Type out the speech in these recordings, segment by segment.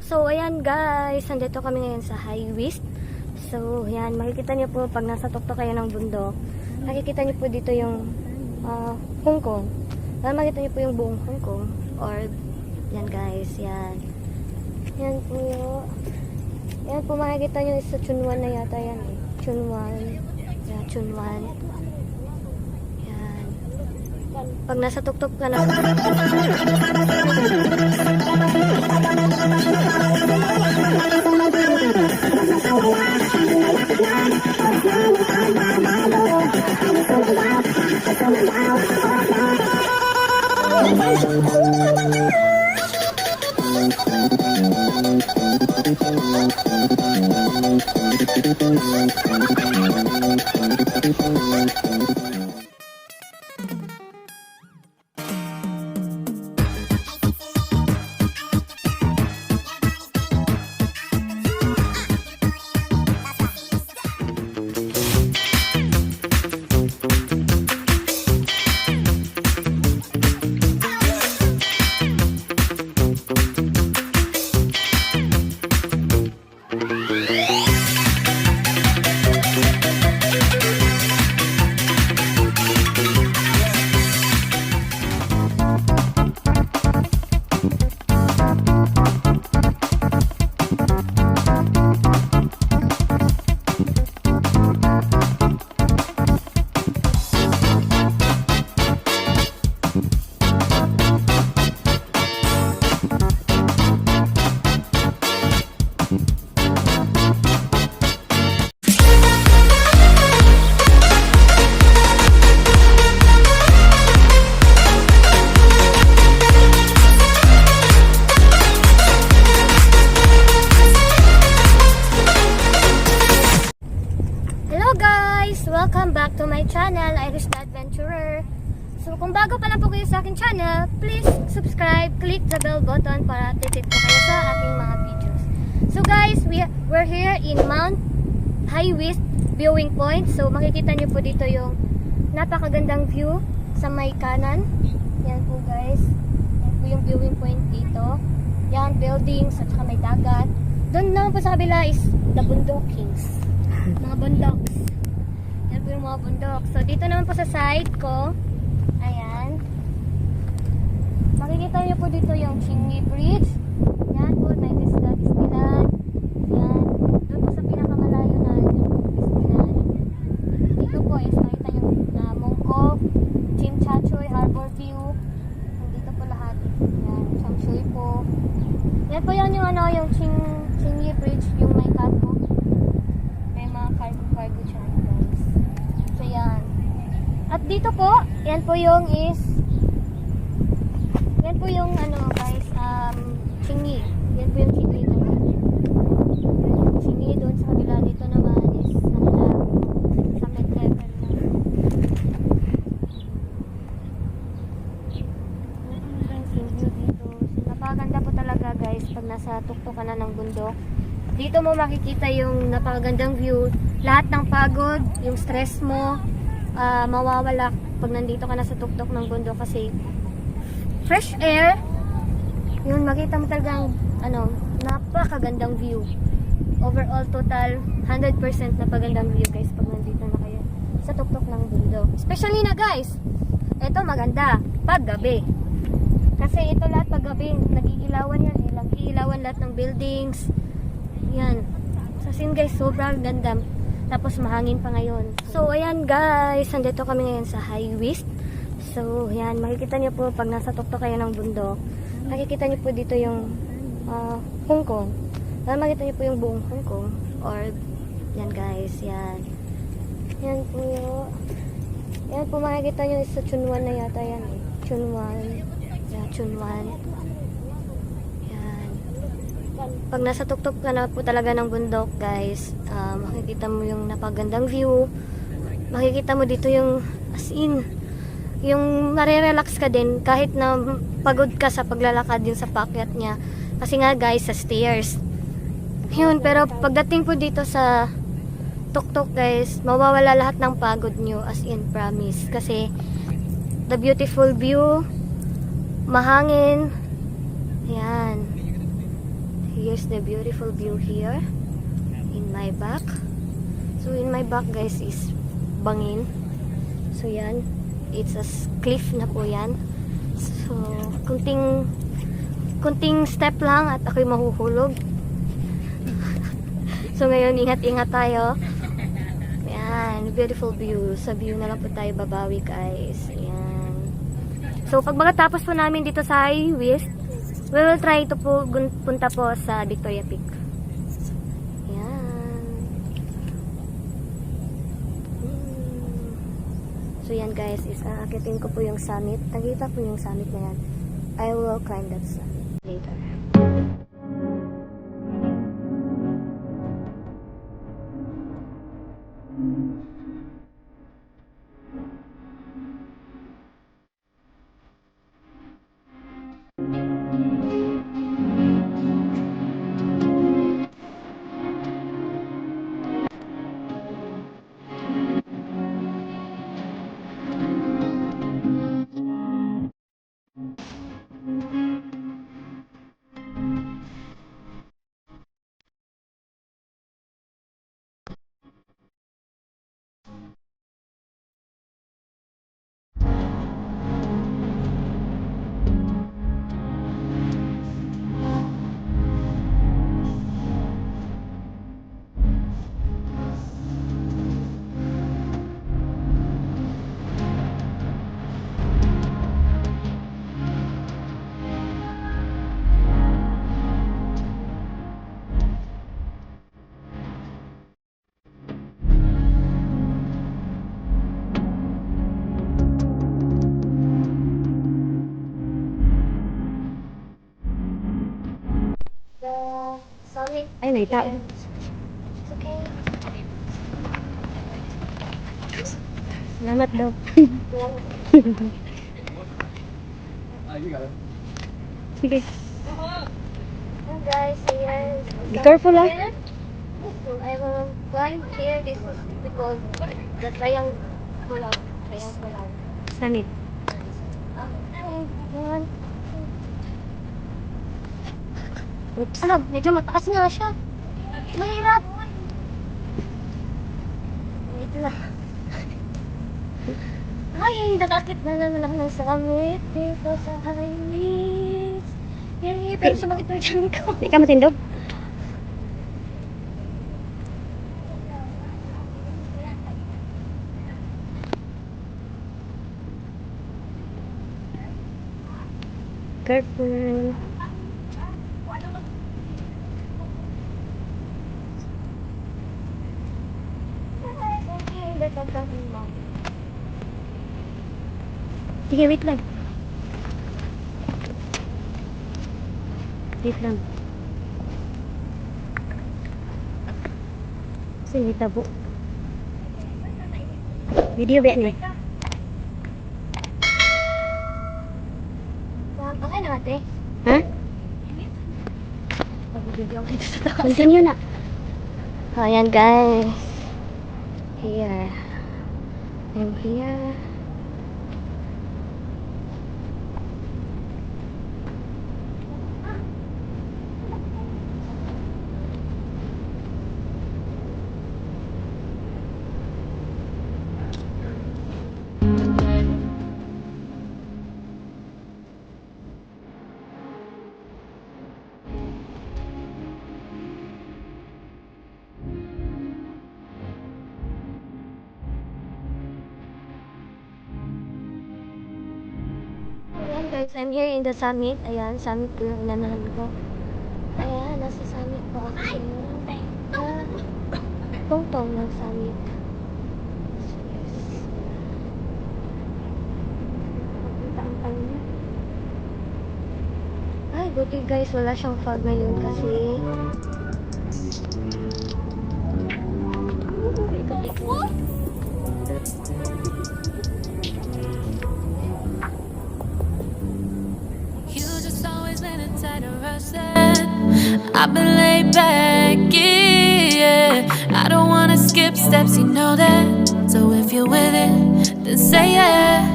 So, ayan guys, nandito kami ngayon sa High West. So, ayan, makikita niyo po pag nasa tuktok kayo ng bundok, makikita niyo po dito yung Hong Kong. Makikita niyo po yung buong Hong Kong. Or, yan guys, yan. Yan po yun. Yan po makikita niyo sa Chunwan na yata yan eh. Chunwan. Yan, Chunwan. Yan. Pag nasa tuktok ka na. Welcome back to my channel, Irish the Adventurer. So kung bago pa lang po kayo sa aking channel, please subscribe, click the bell button para updated po kayo sa aking mga videos. So guys, we're here in Mount High West Viewing Point. So makikita nyo po dito yung napakagandang view sa may kanan. Yan po guys, yan po yung viewing point dito. Yan, buildings at saka may dagat. Doon naman po sa kabila is the bundokings, mga bundoks. Yan po yung mga bundok. So, dito naman po sa side ko, ayan, makikita nyo po dito yung Chingy Bridge. Yan po, may Disneyland. Yan, doon po sa pinakamalayo na Disneyland. Dito po is makita nyo na Mongkok, Chimchachoy, Harbor View. Dito po lahat. Yan, Changshui po. Yan po yan yung yung Chingy Bridge, yung may cargo. May mga cargo dyan. So, yan. At dito po, yan po yung guys, Chingy. Yan po yung Chingy naman. Chingy doon sa kabila. Dito naman is, sa mid-level na. Chingy dito. So, napakaganda po talaga guys, pag nasa tuktok ka na ng bundok. Dito mo makikita yung napakagandang view. Lahat ng pagod, yung stress mo, mawawala pag nandito ka na sa tuktok ng bundok kasi fresh air. Yun, makita mo talagang napakagandang view. Overall, total 100% napagandang view guys pag nandito na kayo sa tuktok ng bundok. Especially na guys, ito maganda pag gabi. Kasi ito lahat pag gabi, nag-iilawan yan. Nag-iilawan lahat ng buildings. Yan. Sa scene guys, sobrang ganda. Tapos mahangin pa ngayon. So, ayan guys, nandito kami ngayon sa High West. So, ayan, makikita niyo po pag nasa tuktok kayo ng bundok, makikita niyo po dito yung Hong Kong. Makikita niyo po yung buong Hong Kong. Or, yan guys, yan. Yan po yun. Yan po makikita niyo sa Chunwan na yata yan eh. Chunwan. Yan, Chunwan. Pag nasa tuktok ka na po talaga ng bundok guys, makikita mo yung napagandang view. Makikita mo dito yung as in, yung marirelax ka din kahit na pagod ka sa paglalakad din sa paakyat niya. Kasi nga guys, sa stairs. Yun, pero pagdating po dito sa tuktok guys, mawawala lahat ng pagod nyo, as in promise. Kasi the beautiful view, mahangin, yan. is the beautiful view here in my back. So in my back guys is bangin. So yan, it's a cliff na po yan. So kunting step lang at ako'y mahuhulog. So ngayon ingat-ingat tayo. Yan, beautiful view. Sa view na lang po tayo babawi guys. Yan. So pag magkatapos po namin dito sa High West, we will try to po punta po sa Victoria Peak. Yan. So yan guys, is aakitin ko po yung summit. Nakita po yung summit na yan. I will climb that summit later. Summit. Ay, may tao. It's okay. Salamat daw. Sige. And guys, here. Be careful ah. So I will climb here. This is because the triangle. Sanit. Oops. Ano, medyo mataas nga siya. Mahirap. Wait lang. Ay, nakakit na naman ako ng summit dito sa highways. Yay, pero sumakit na dyan ko. Di ka matindog? Careful. Sige, wait lang. Wait lang. Kasi may tabo. Video ba ni? Okay na ate. Ha? Magbibigyan ko dito sa taas. Continue na. Ayan guys. Here. I'm here. Ayan guys, I'm here in the summit. Ayan, summit ko yung inanahan ko. Ayan, nasa summit po ako. Tungtong ng summit. Papunta ang kanya. Ay, buti guys, wala siyang fog ngayon kasi ikot-ikot. I've been laid back, yeah. I don't wanna skip steps, you know that. So if you're with it, then say yeah.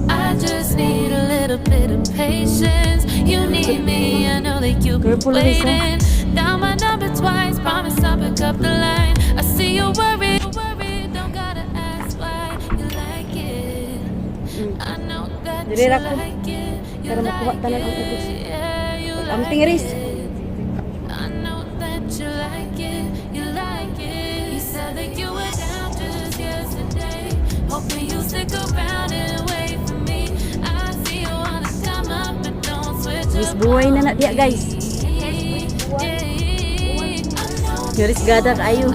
I just need a little bit of patience. you need me. I know that you've been Careful, Lisa. waiting. Down my number twice, promise I'll pick up the line. I see you worried, don't gotta ask why you like it. I know that you Dili ra ko. like it. You Para makuha like tanan ang it. ubos. Yeah, you Ang like tingris. it. I know that you like it. You like it. You said that you were down just yesterday, hoping you stick around and wait for me. I see you wanna come up, but don't switch Miss up. buhay na na diya guys. Garis gada kayo.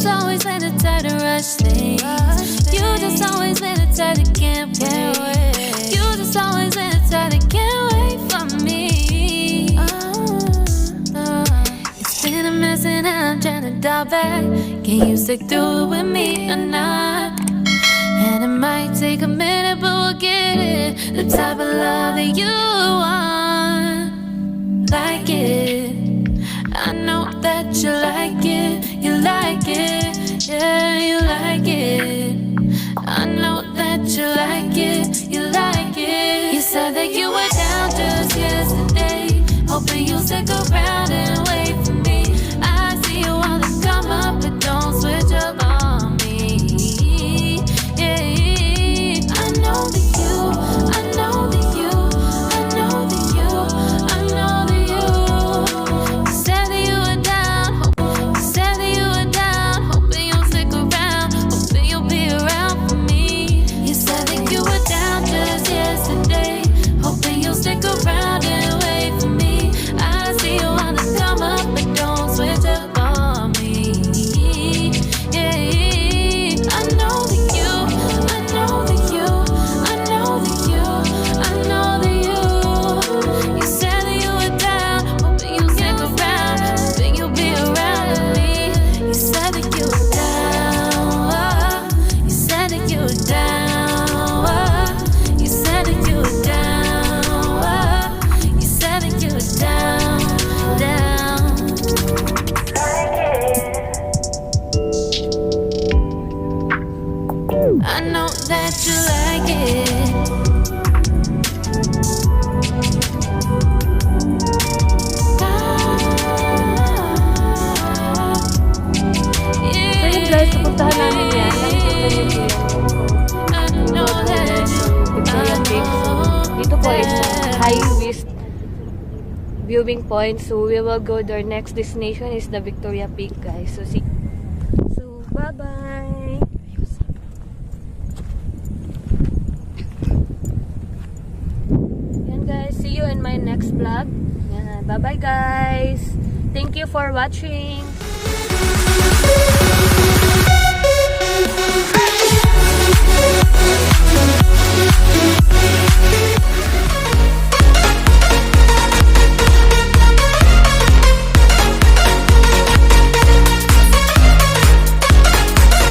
Always let it try to rush things. You just always let it try to can't wait. You just always let it try to can't wait for me. It's been a mess and I'm trying to dial back. Can you stick through it with me or not? And it might take a minute, but we'll get it. The type of love that you want, like it. I know that you like it, you like it, yeah, you like it. I know that you like it, you like it. You said that you were down just yesterday, hoping you'll stick around and wait for me. I see you wanna come up, but don't switch up on me. Yeah, I know that you, I know that you, I know that you, I know that you. You said that you were down, you said that you were down, hoping you'll stick around, hoping you'll be around for me. You said that you were down just yesterday, hoping you'll stick around and wait for me. I see you wanna come up, but don't switch up on me. Yeah, I know that you, I know that you, I know that you, I know that you. You said that you were down, hoping you'll stick around, hoping you'll be around with me. You said that you were down, you said that you were down, you said that you were down, you said that you were down, down. I know that you like it. So yun guys, pupuntahan namin yan. I know that you, Victoria Peak. So, dito po is high west viewing point. So we will go there. Next destination is the Victoria Peak guys. So see. So bye bye. Yan guys, see you in my next vlog. Yan, bye bye guys. Thank you for watching.